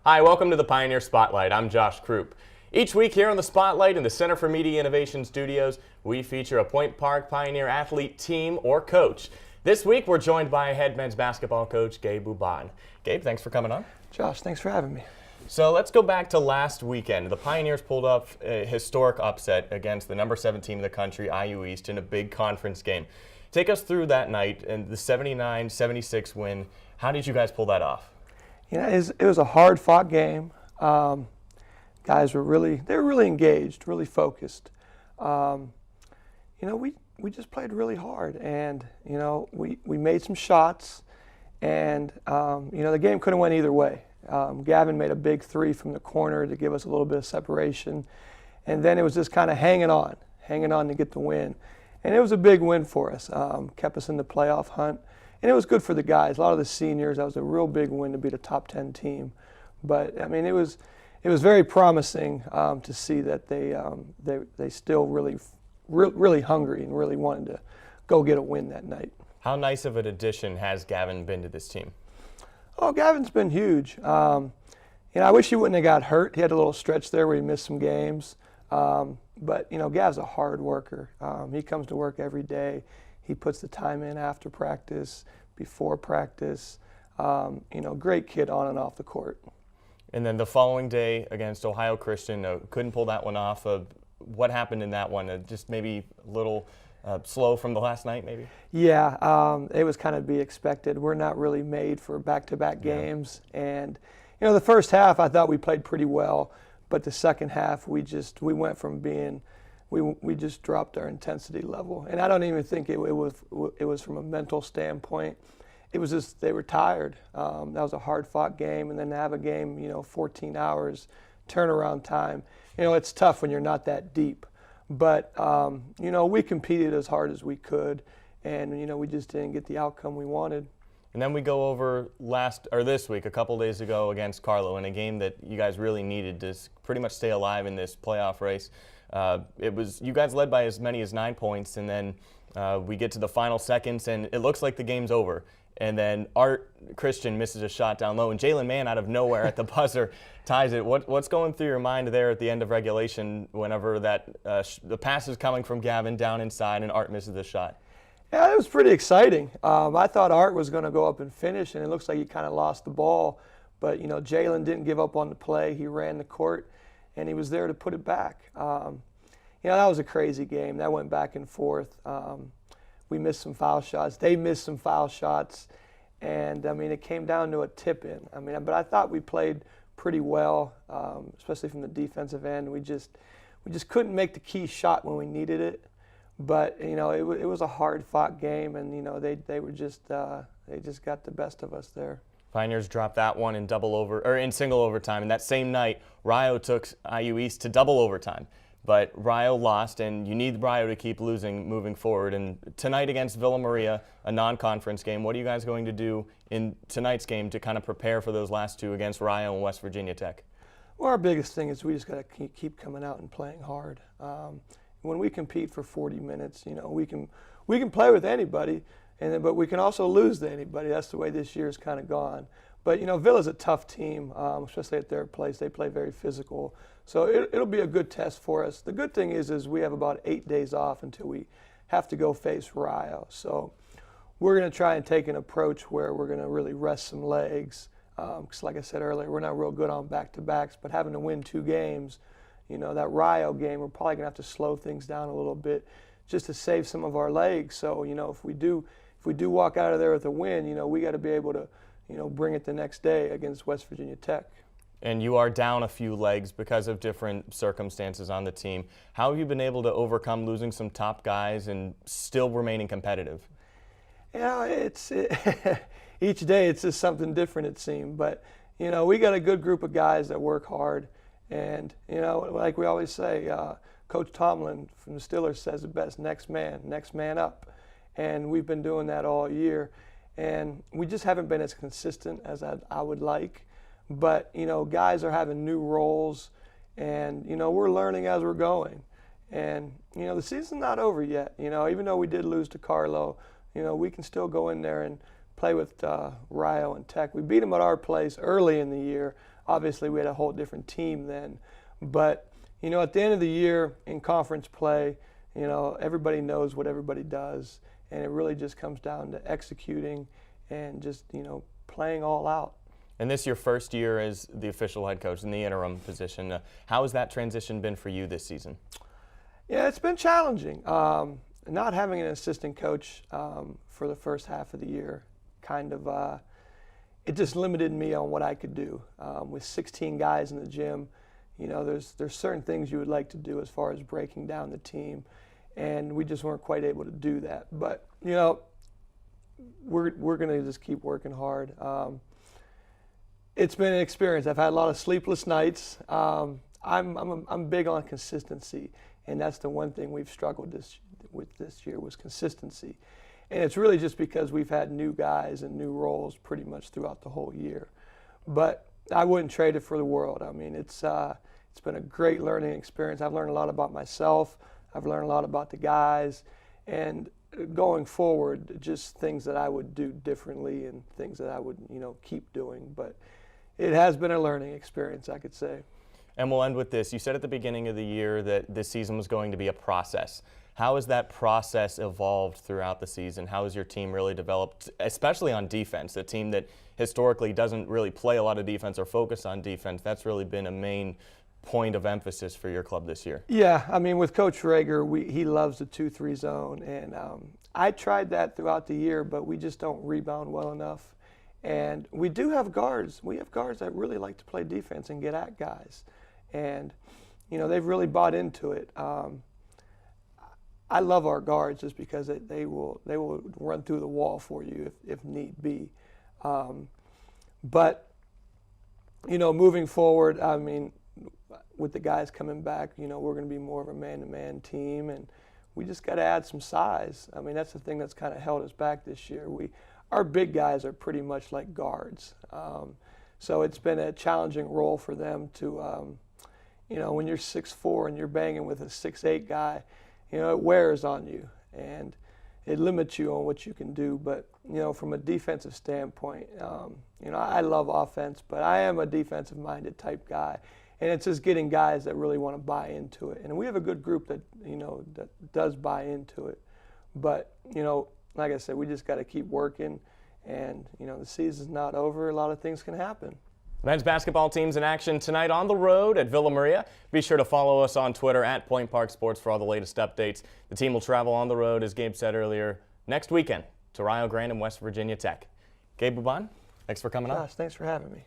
Hi, welcome to the Pioneer Spotlight. I'm Josh Krupp. Each week here on the Spotlight in the Center for Media Innovation Studios, we feature a Point Park Pioneer athlete, team, or coach. This week, we're joined by head men's basketball coach, Gabe Bubon. Gabe, thanks for coming on. Josh, thanks for having me. So let's go back to last weekend. The Pioneers pulled off a historic upset against the number 7 team in the country, IU East, in a big conference game. Take us through that night and the 79-76 win. How did you guys pull that off? You know, it was a hard-fought game. Guys were really engaged, really focused. We just played really hard, and we made some shots, and the game could have went either way. Gavin made a big three from the corner to give us a little bit of separation, and then it was just kind of hanging on to get the win, and it was a big win for us. Kept us in the playoff hunt. And it was good for the guys. A lot of the seniors. That was a real big win to beat a top 10 team. But I mean, it was very promising to see that they still really hungry and really wanted to go get a win that night. How nice of an addition has Gavin been to this team? Oh, Gavin's been huge. I wish he wouldn't have got hurt. He had a little stretch there where he missed some games. But Gav's a hard worker. He comes to work every day. He puts the time in after practice, before practice. Great kid on and off the court. And then the following day against Ohio Christian, couldn't pull that one off. What happened in that one? Just maybe a little slow from the last night, maybe? Yeah, it was kind of to be expected. We're not really made for back-to-back games. And, the first half I thought we played pretty well. But the second half we went from being we just dropped our intensity level, and I don't even think it was from a mental standpoint. It was just they were tired. That was a hard-fought game, and then to have a game, 14 hours turnaround time. It's tough when you're not that deep. But we competed as hard as we could, and we just didn't get the outcome we wanted. And then we go over this week, a couple days ago, against Carlo in a game that you guys really needed to pretty much stay alive in this playoff race. You guys led by as many as 9 points, and then we get to the final seconds, and it looks like the game's over. And then Art Christian misses a shot down low, and Jalen Mann out of nowhere at the buzzer ties it. What's going through your mind there at the end of regulation whenever the pass is coming from Gavin down inside and Art misses the shot? Yeah, it was pretty exciting. I thought Art was going to go up and finish, and it looks like he kind of lost the ball. But, Jalen didn't give up on the play. He ran the court, and he was there to put it back. That was a crazy game. That went back and forth. We missed some foul shots. They missed some foul shots. And, it came down to a tip-in. But I thought we played pretty well, especially from the defensive end. We just couldn't make the key shot when we needed it. But it was a hard-fought game, and they just got the best of us there. Pioneers dropped that one in single overtime, and that same night, Rio took IU East to double overtime. But Rio lost, and you need Rio to keep losing moving forward. And tonight against Villa Maria, a non-conference game, what are you guys going to do in tonight's game to kind of prepare for those last two against Rio and West Virginia Tech? Well, our biggest thing is we just got to keep coming out and playing hard. When we compete for 40 minutes, we can play with anybody, but we can also lose to anybody. That's the way this year's kind of gone. But Villa's a tough team, especially at their place. They play very physical, so it'll be a good test for us. The good thing is we have about 8 days off until we have to go face Rio. So we're going to try and take an approach where we're going to really rest some legs. Because like I said earlier, we're not real good on back-to-backs, but having to win 2 games. That Rio game, we're probably going to have to slow things down a little bit just to save some of our legs. So, if we do walk out of there with a win, we got to be able to, bring it the next day against West Virginia Tech. And you are down a few legs because of different circumstances on the team. How have you been able to overcome losing some top guys and still remaining competitive? Each day it's just something different, it seems. But, we got a good group of guys that work hard. And, like we always say, Coach Tomlin from the Steelers says it best, next man up. And we've been doing that all year. And we just haven't been as consistent as I would like. But, guys are having new roles, and, we're learning as we're going. And, the season's not over yet. Even though we did lose to Carlo, we can still go in there and play with Rio and Tech. We beat them at our place early in the year. obviously we had a whole different team then. But, you know, at the end of the year in conference play, you know, everybody knows what everybody does, and it really just comes down to executing and just, you know, playing all out. And this your first year as the official head coach in the interim position. How has that transition been for you this season? Yeah, it's been challenging. Not having an assistant coach for the first half of the year kind of it just limited me on what I could do. With 16 guys in the gym, you know, there's certain things you would like to do as far as breaking down the team, and we just weren't quite able to do that. But, you know, we're going to just keep working hard. It's been an experience. I've had a lot of sleepless nights. I'm big on consistency, and that's the one thing we've struggled with this year was consistency. And it's really just because we've had new guys and new roles pretty much throughout the whole year. But I wouldn't trade it for the world. I mean, it's been a great learning experience. I've learned a lot about myself. I've learned a lot about the guys, and going forward, just things that I would do differently and things that I would, you know, keep doing. But it has been a learning experience, I could say. And we'll end with this. You said at the beginning of the year that this season was going to be a process. How has that process evolved throughout the season? How has your team really developed, especially on defense, a team that historically doesn't really play a lot of defense or focus on defense? That's really been a main point of emphasis for your club this year. Yeah, I mean, with Coach Rager, he loves the 2-3 zone, and I tried that throughout the year, but we just don't rebound well enough. And we do have guards. We have guards that really like to play defense and get at guys. And, you know, they've really bought into it. I love our guards just because they will run through the wall for you if need be. But, you know, moving forward, I mean, with the guys coming back, you know, we're going to be more of a man-to-man team, and we just got to add some size. I mean, that's the thing that's kind of held us back this year. Our big guys are pretty much like guards. So it's been a challenging role for them to, you know, when you're 6'4" and you're banging with a 6'8" guy, you know, it wears on you and it limits you on what you can do. But, you know, from a defensive standpoint, you know, I love offense, but I am a defensive-minded type guy. And it's just getting guys that really want to buy into it. And we have a good group that, you know, that does buy into it. But, you know, like I said, we just got to keep working, and, you know, the season's not over. A lot of things can happen. Men's basketball team's in action tonight on the road at Villa Maria. Be sure to follow us on Twitter at Point Park Sports for all the latest updates. The team will travel on the road, as Gabe said earlier, next weekend to Rio Grande and West Virginia Tech. Gabe Bubon, thanks for coming on. Thanks for having me.